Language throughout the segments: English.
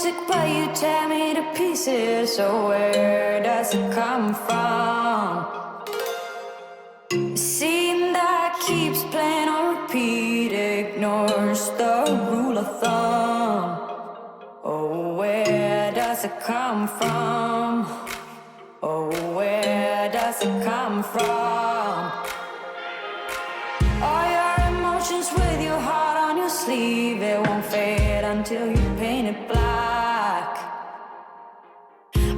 music, but you tear me to pieces. So where does it come from? The scene that keeps playing on repeat ignores the rule of thumb. Oh, where does it come from? Oh, where does it come from? All your emotions with your heart on your sleeve, it won't fade until you paint it black.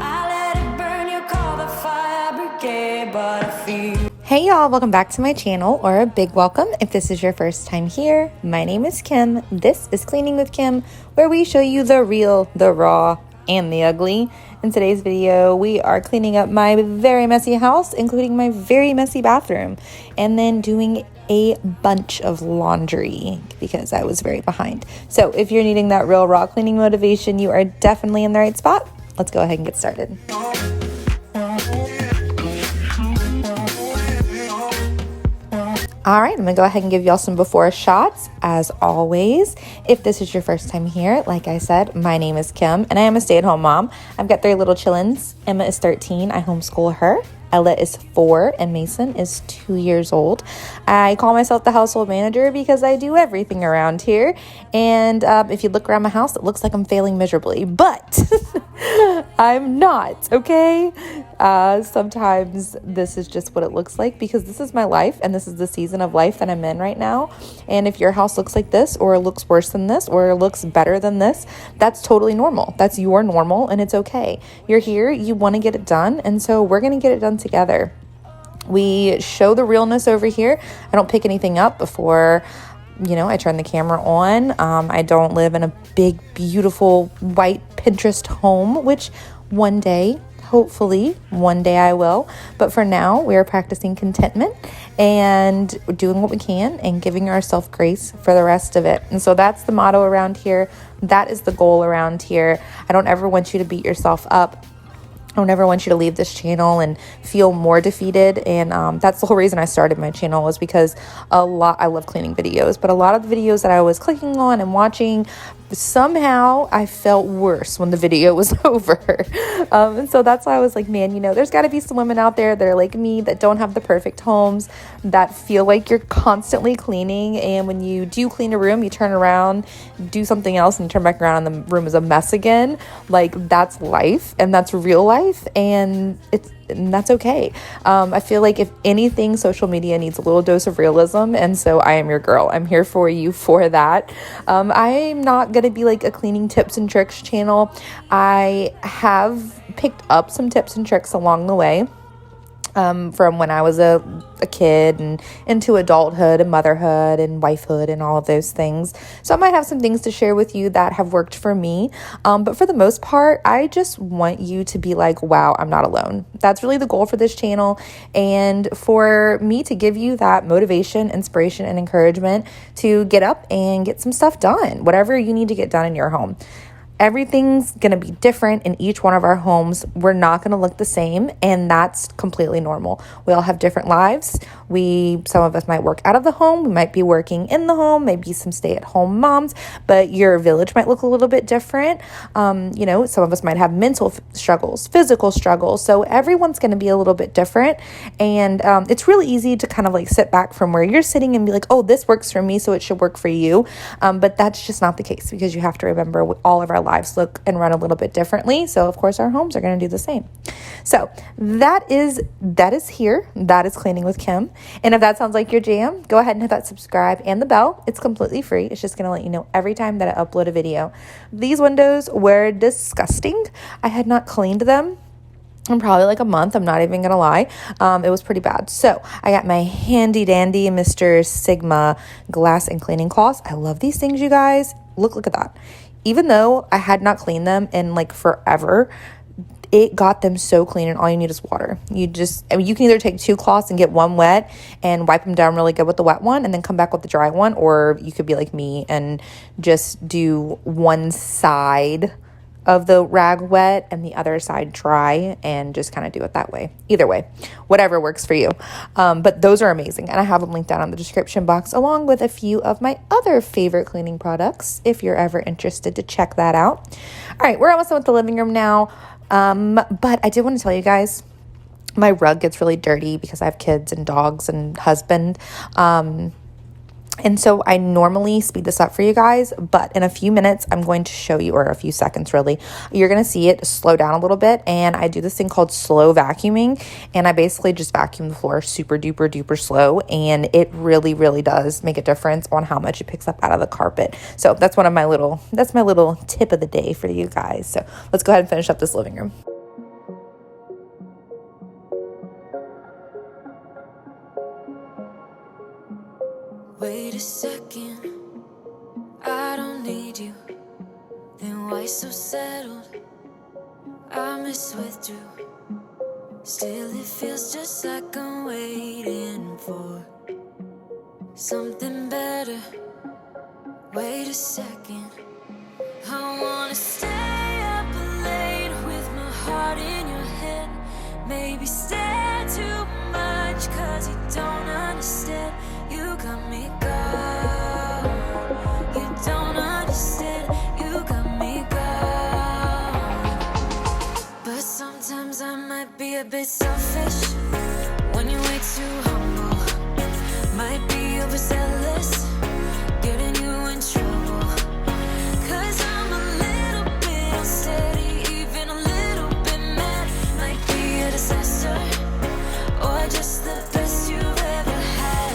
I let it burn, you call the fire brigade, but I feel. Hey y'all, welcome back to my channel, or a big welcome if this is your first time here. My name is Kim. This is Cleaning with Kim, where we show you the real, the raw, and the ugly. In today's video, we are cleaning up my very messy house, including my very messy bathroom, and then doing a bunch of laundry because I was very behind. So if you're needing that real raw cleaning motivation, you are definitely in the right spot. Let's go ahead and get started. All right, I'm gonna go ahead and give y'all some before shots. As always, if this is your first time here, like I said, my name is Kim and I am a stay-at-home mom. I've got 3 little chillins. Emma is 13. I homeschool her. Ella is 4 and Mason is 2 years old. I call myself the household manager because I do everything around here. And if you look around my house, it looks like I'm failing miserably, but I'm not, okay? Sometimes this is just what it looks like because this is my life and this is the season of life that I'm in right now. And if your house looks like this or looks worse than this or looks better than this, that's totally normal. That's your normal and it's okay. You're here, you want to get it done, and so we're going to get it done together. We show the realness over here. I don't pick anything up before I turn the camera on. I don't live in a big, beautiful, white Pinterest home, which one day, hopefully, one day I will. But for now, we are practicing contentment and doing what we can and giving ourselves grace for the rest of it. And so that's the motto around here. That is the goal around here. I don't ever want you to beat yourself up. I don't ever want you to leave this channel and feel more defeated. And that's the whole reason I started my channel, was because I love cleaning videos, but a lot of the videos that I was clicking on and watching, somehow I felt worse when the video was over. And so that's why I was like, man, there's got to be some women out there that are like me, that don't have the perfect homes, that feel like you're constantly cleaning. And when you do clean a room, you turn around, do something else, and turn back around and the room is a mess again. Like, that's life and that's real life. And that's okay. I feel like if anything, social media needs a little dose of realism. And so I am your girl. I'm here for you for that. I'm not going to be like a cleaning tips and tricks channel. I have picked up some tips and tricks along the way. From when I was a kid and into adulthood and motherhood and wifehood and all of those things. So I might have some things to share with you that have worked for me. But for the most part, I just want you to be like, wow, I'm not alone. That's really the goal for this channel. And for me to give you that motivation, inspiration, and encouragement to get up and get some stuff done, whatever you need to get done in your home. Everything's going to be different in each one of our homes. We're not going to look the same, and that's completely normal. We all have different lives. Some of us might work out of the home. We might be working in the home, maybe some stay-at-home moms, but your village might look a little bit different. Some of us might have mental struggles, physical struggles. So everyone's going to be a little bit different. And it's really easy to kind of like sit back from where you're sitting and be like, oh, this works for me, so it should work for you. But that's just not the case, because you have to remember all of our lives look and run a little bit differently. So of course our homes are going to do the same. So that is here. That is Cleaning with Kim. And if that sounds like your jam, go ahead and hit that subscribe and the bell. It's completely free. It's just going to let you know every time that I upload a video. These windows were disgusting. I had not cleaned them in probably like a month. I'm not even going to lie. It was pretty bad. So I got my handy dandy Mr. Sigma glass and cleaning cloths. I love these things, you guys. Look at that. Even though I had not cleaned them in like forever, it got them so clean, and all you need is water. You can either take 2 cloths and get one wet and wipe them down really good with the wet one and then come back with the dry one, or you could be like me and just do one side of the rag wet and the other side dry, and just kind of do it that way. Either way, whatever works for you. But those are amazing, and I have them linked down in the description box along with a few of my other favorite cleaning products if you're ever interested to check that out. All right, we're almost done with the living room now, but I did want to tell you guys, my rug gets really dirty because I have kids and dogs and husband. And so I normally speed this up for you guys, but in a few minutes, I'm going to show you, or a few seconds really, you're going to see it slow down a little bit. And I do this thing called slow vacuuming. And I basically just vacuum the floor super duper duper slow. And it really, really does make a difference on how much it picks up out of the carpet. So that's my little tip of the day for you guys. So let's go ahead and finish up this living room. Wait a second, I don't need you. Then why so settled? I withdrew. Still it feels just like I'm waiting for something better. Wait a second, I wanna stay up late with my heart in your head. Maybe stare too much cause you don't understand. You got me gone. You don't understand. You got me gone. But sometimes I might be a bit selfish when you're way too humble. Might be overzealous, getting you in trouble. Cause I'm a little bit unsteady, even a little bit mad. Might be a disaster, or just the best you've ever had.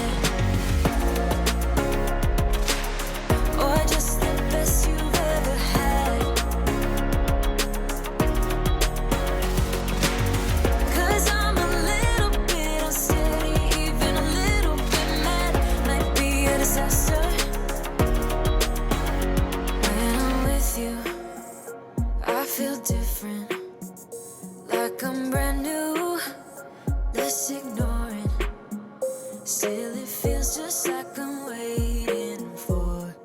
Or just the best you've ever had. Cause I'm a little bit unsteady, even a little bit mad. Might be a disaster. When I'm with you, I feel different, like I'm brand new. Let's ignore it. Still it feels just like I'm waiting for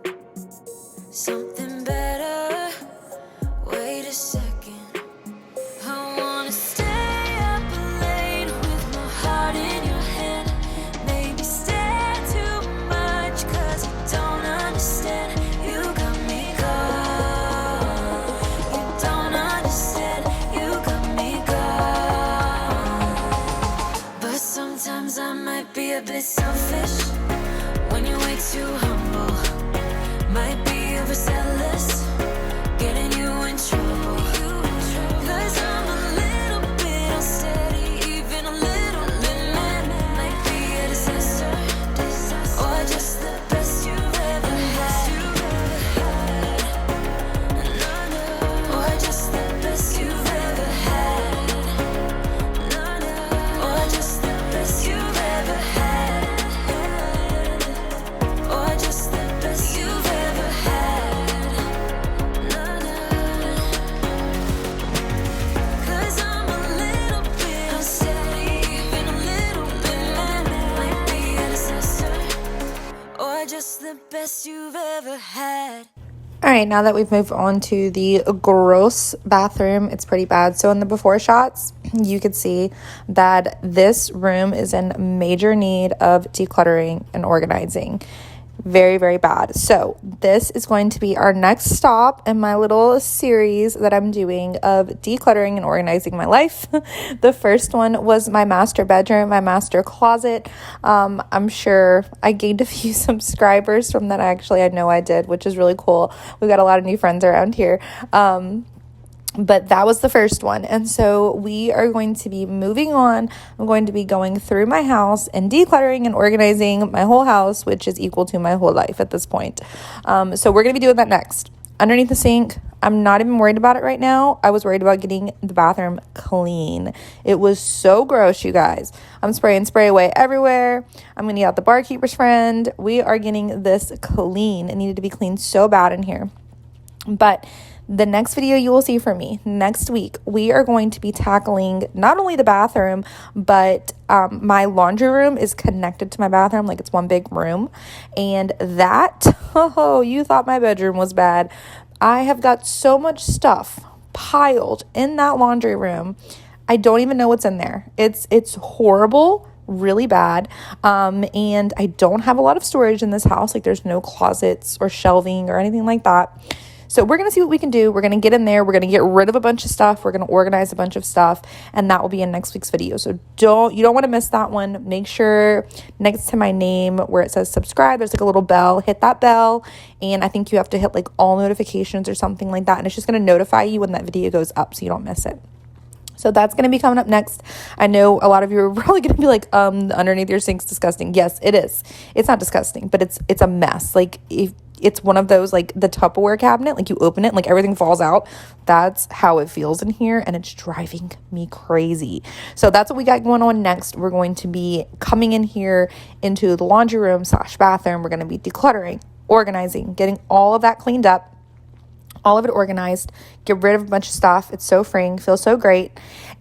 something better. Wait a second, I wanna stay up late with my heart in your hand. Maybe stare too much cause you don't understand. You got me gone. You don't understand. You got me gone. But sometimes I might be a bit selfish when you're way too humble. Might be overzealous, getting you in trouble. Cause I'm a little bit unsteady, even a little bit mad. Might be a disaster, or just the best you've ever had. Or just the best you've ever had. Or just the best you've ever had. Or just the best you've ever had. Cause I'm a little bit unsteady, even a little bit mad. Might be a disaster, or just the best you've ever had. All right, now that we've moved on to the gross bathroom, it's pretty bad. So in the before shots, you could see that this room is in major need of decluttering and organizing. Very, very bad. So this is going to be our next stop in my little series that I'm doing of decluttering and organizing my life. The first one was my master bedroom, my master closet. I'm sure I gained a few subscribers from that. Actually, I know I did, which is really cool. We got a lot of new friends around here. But that was the first one. And so we are going to be moving on. I'm going to be going through my house and decluttering and organizing my whole house, which is equal to my whole life at this point. So we're going to be doing that next. Underneath the sink, I'm not even worried about it right now. I was worried about getting the bathroom clean. It was so gross, you guys. I'm spraying spray away everywhere. I'm going to get out the barkeeper's friend. We are getting this clean. It needed to be cleaned so bad in here. But the next video you will see from me next week, we are going to be tackling not only the bathroom, but my laundry room is connected to my bathroom, like it's one big room. And that, oh, you thought my bedroom was bad. I have got so much stuff piled in that laundry room. I don't even know what's in there. It's horrible, really bad. And I don't have a lot of storage in this house. Like there's no closets or shelving or anything like that. So we're going to see what we can do. We're going to get in there. We're going to get rid of a bunch of stuff. We're going to organize a bunch of stuff, and that will be in next week's video. So you don't want to miss that one. Make sure next to my name where it says subscribe, there's like a little bell. Hit that bell, and I think you have to hit like all notifications or something like that, and it's just going to notify you when that video goes up so you don't miss it. So that's going to be coming up next. I know a lot of you are probably going to be like, the underneath your sink's disgusting. Yes, it is. It's not disgusting, but it's a mess. Like if it's one of those, like the Tupperware cabinet, like you open it and like everything falls out. That's how it feels in here, and it's driving me crazy. So that's what we got going on next. We're going to be coming in here into the laundry room / bathroom. We're going to be decluttering, organizing, getting all of that cleaned up, all of it organized, get rid of a bunch of stuff. It's so freeing, feels so great.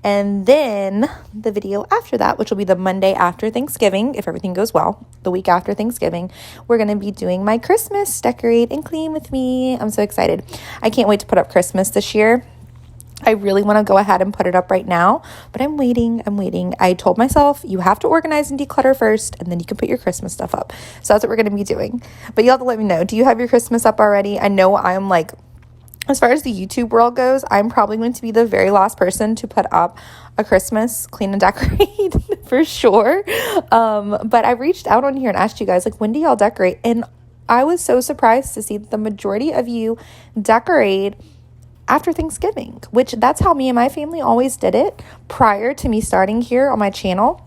And then the video after that, which will be the Monday after Thanksgiving, if everything goes well, the week after Thanksgiving, we're going to be doing my Christmas decorate and clean with me. I'm so excited. I can't wait to put up Christmas this year. I really want to go ahead and put it up right now, but I'm waiting. I told myself you have to organize and declutter first, and then you can put your Christmas stuff up. So that's what we're going to be doing. But you'll have to let me know. Do you have your Christmas up already? I know I'm like, as far as the YouTube world goes, I'm probably going to be the very last person to put up a Christmas clean and decorate for sure. But I reached out on here and asked you guys, like, when do y'all decorate? And I was so surprised to see that the majority of you decorate after Thanksgiving, which that's how me and my family always did it prior to me starting here on my channel.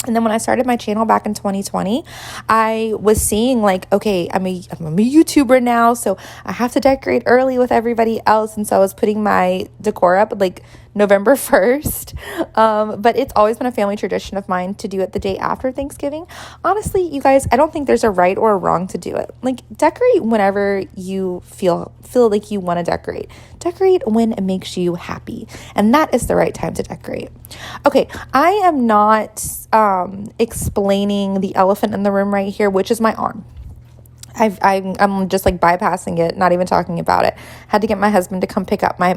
And then when I started my channel back in 2020, I was seeing like, okay, I'm a YouTuber now, so I have to decorate early with everybody else. And so I was putting my decor up like November 1st. But it's always been a family tradition of mine to do it the day after Thanksgiving. Honestly, you guys, I don't think there's a right or a wrong to do it. Like, decorate whenever you feel like you want to decorate. Decorate when it makes you happy. And that is the right time to decorate. Okay, I am not explaining the elephant in the room right here, which is my arm. I'm just like bypassing it, not even talking about it. Had to get my husband to come pick up my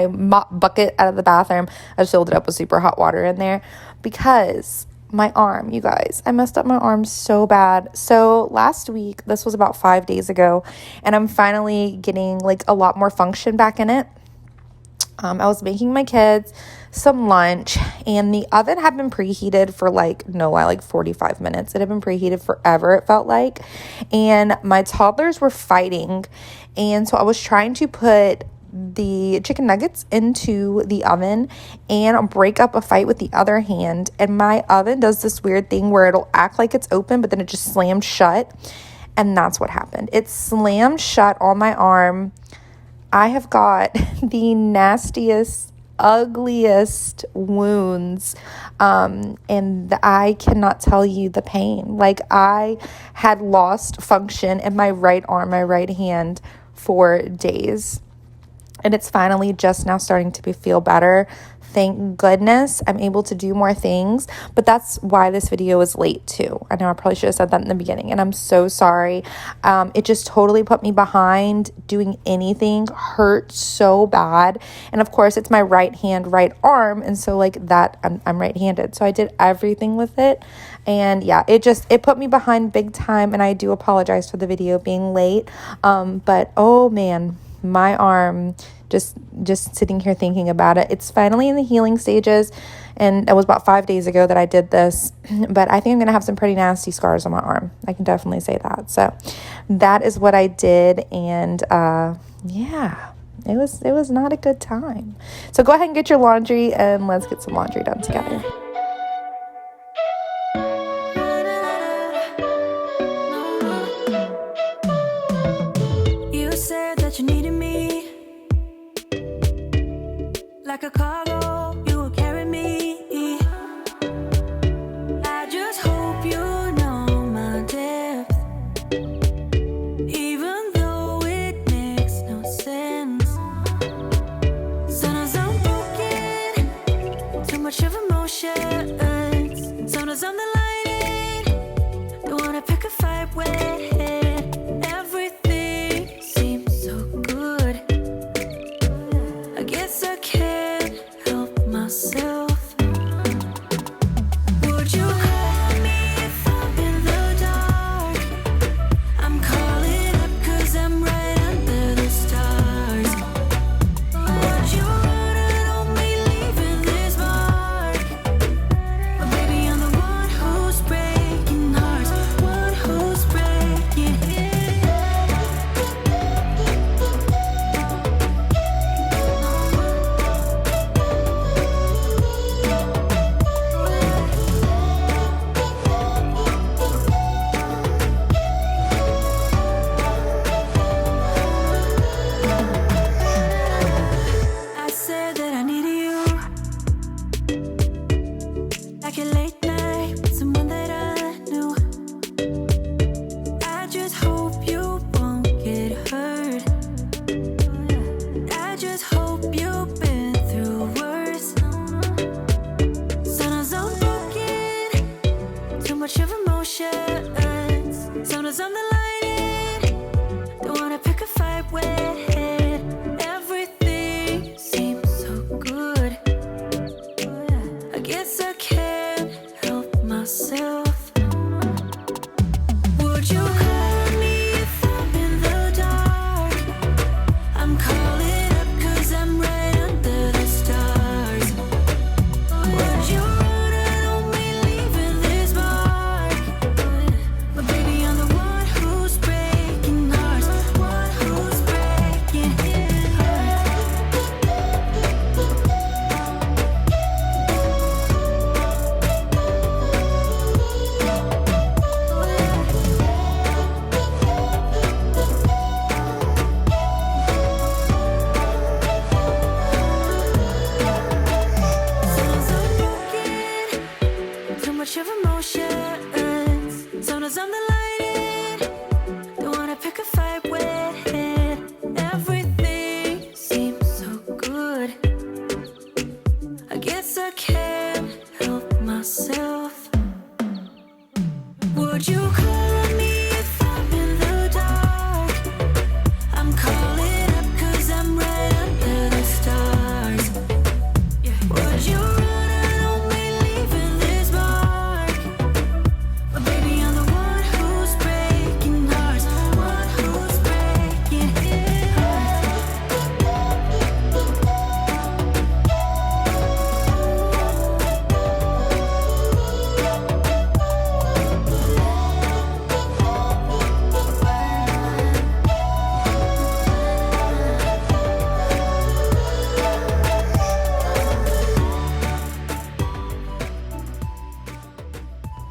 mop bucket out of the bathroom. I filled it up with super hot water in there because my arm, you guys, I messed up my arm so bad. So last week, this was about 5 days ago, and I'm finally getting like a lot more function back in it. I was making my kids some lunch, and the oven had been preheated for like 45 minutes. It had been preheated forever, it felt like. And my toddlers were fighting. And so I was trying to put the chicken nuggets into the oven and break up a fight with the other hand. And my oven does this weird thing where it'll act like it's open, but then it just slammed shut. And that's what happened. It slammed shut on my arm. I have got the nastiest, ugliest wounds, and I cannot tell you the pain. Like, I had lost function in my right arm, my right hand for days, and it's finally just now starting to feel better. Thank goodness I'm able to do more things, but that's why this video is late too. I know I probably should have said that in the beginning, and I'm so sorry. It just totally put me behind. Doing anything hurt so bad, and of course it's my right hand, right arm, and so like that, I'm right-handed, so I did everything with it, and yeah, it put me behind big time, and I do apologize for the video being late. But oh man, my arm, just sitting here thinking about it, it's finally in the healing stages, and it was about 5 days ago that I did this, but I think I'm gonna have some pretty nasty scars on my arm. I can definitely say that. So that is what I did, and yeah, it was not a good time. So go ahead and get your laundry, and let's get some laundry done together. You said that you needed me like a cargo, you will carry me. I just hope you know my depth, even though it makes no sense. Sometimes I'm broken, too much of emotion. Sometimes I'm the lightning, don't wanna pick a fight with. Everything seems so good.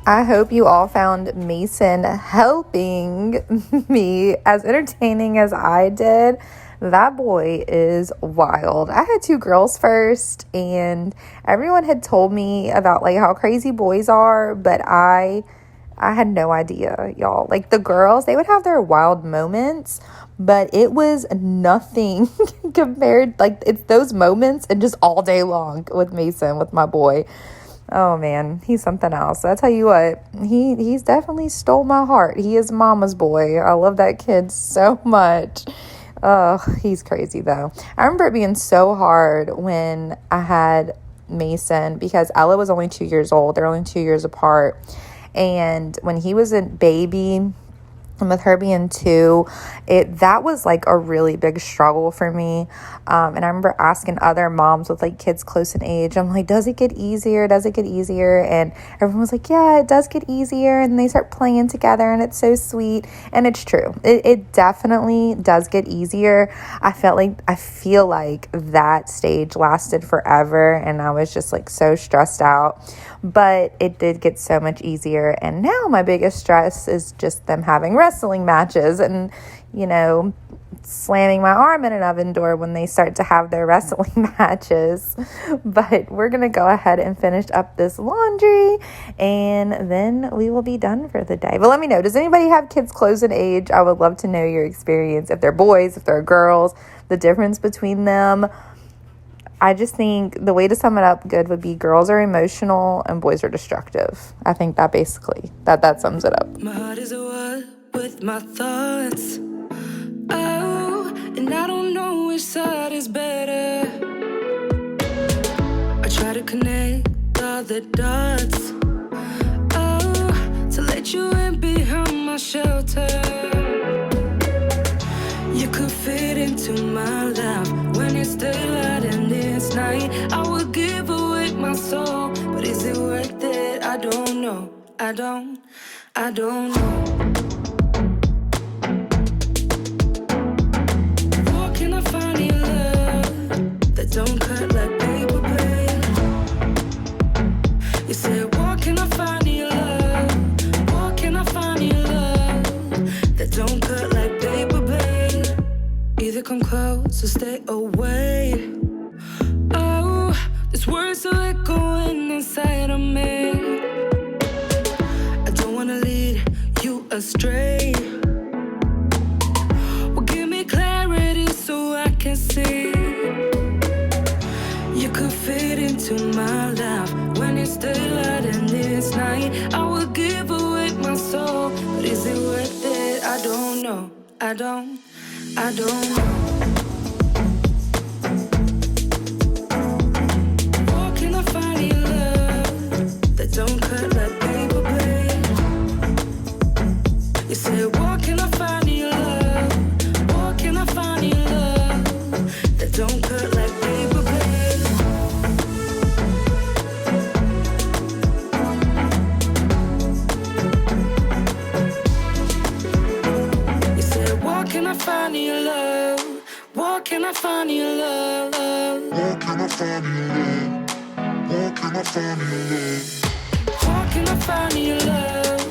I hope you all found Mason helping me as entertaining as I did. That boy is wild. I had two girls first, and everyone had told me about like how crazy boys are, but I had no idea, y'all. Like the girls, they would have their wild moments, but it was nothing compared. Like it's those moments and just all day long with Mason, with my boy. Oh man, he's something else. I tell you what, he's definitely stole my heart. He is mama's boy. I love that kid so much. Oh, he's crazy though. I remember it being so hard when I had Mason because Ella was only 2 years old. They're only 2 years apart. And when he was a baby, and with her being 2, that was like a really big struggle for me. And I remember asking other moms with like kids close in age, I'm like, does it get easier? Does it get easier? And everyone was like, yeah, it does get easier. And they start playing together and it's so sweet. And it's true. It definitely does get easier. I feel like that stage lasted forever. And I was just like so stressed out. But it did get so much easier. And now my biggest stress is just them having wrestling matches and, you know, slamming my arm in an oven door when they start to have their wrestling matches. But we're going to go ahead and finish up this laundry and then we will be done for the day. But let me know, does anybody have kids close in age? I would love to know your experience. If they're boys, if they're girls, the difference between them. I just think the way to sum it up good would be girls are emotional and boys are destructive. I think that basically, that sums it up. My heart is at war with my thoughts. Oh, and I don't know which side is better. I try to connect all the dots. Oh, to let you in behind my shelter. You could fit into my life when it's daylight and it's night. I would give away my soul, but is it worth it? I don't know. I don't know. Where can I find your love that don't cut like paper blade? You said, where can I find your love? Where can I find your love that don't cut like paper blade? Either come close or stay away. Oh, these words are echoing inside of me. I don't wanna lead you astray. Well, give me clarity so I can see. You could fit into my life when it's daylight and it's night. I would give away my soul, but is it worth it? I don't know. I don't know. Where can I find your love that don't cut like paper blade? You said, where can I find your love? Where can I find your love that don't cut like paper blade? You said, where can I find your love? Where can I find your love? Where can I find your love? Where can I find your love? Where can I find your love?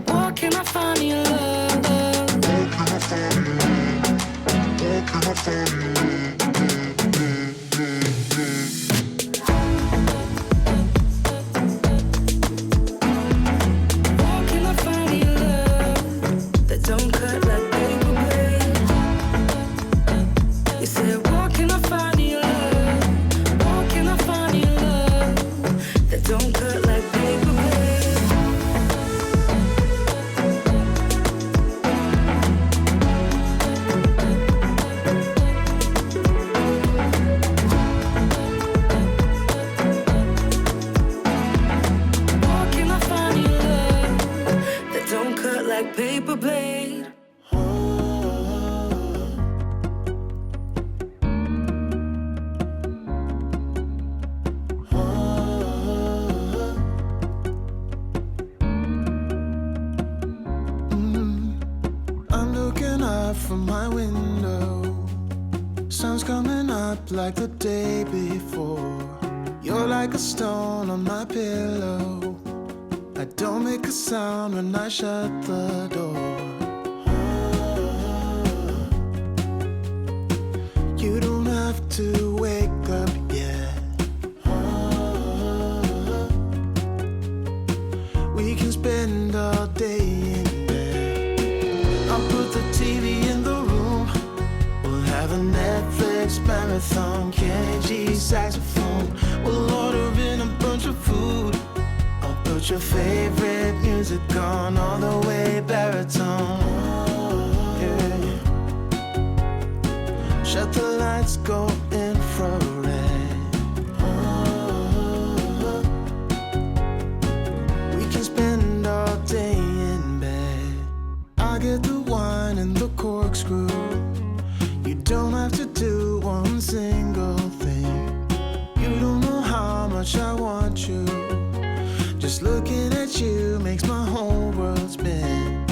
Where can I find your love? Where can I find your love? Where can I find your love? Where can I find your love that don't cut like paper blade? You said, where can I find your love? Where can I find your love that don't cut like paper blade? Where can I find your love that don't cut like paper blade? I'm looking up from my window. Sun's coming up like the day before. You're like a stone on my pillow. I don't make a sound when I shut the door. You don't have to wake up yet. We can spend all day in bed. I'll put the TV in the room. We'll have a Netflix marathon. Kenny G saxophone. We'll order in a bunch of food. I'll put your favorite music on all the way baritone. Yeah. Shut the lights, go infrared. We can spend all day in bed. I get the wine and the corkscrew. You don't have to do one single thing. You don't know how much I want you. Just looking at you makes my whole world spin.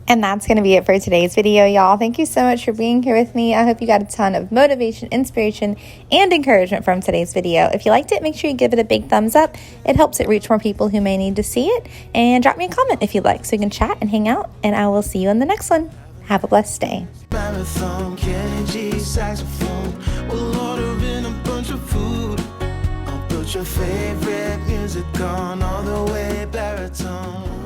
And that's going to be it for today's video, y'all. Thank you so much for being here with me. I hope you got a ton of motivation, inspiration, and encouragement from today's video. If you liked it, make sure you give it a big thumbs up. It helps it reach more people who may need to see it. And drop me a comment if you'd like so we can chat and hang out. And I will see you in the next one. Have a blessed day. Marathon, Kenny G saxophone. We'll order in a bunch of food. I'll put your favorite music on all the way baritone.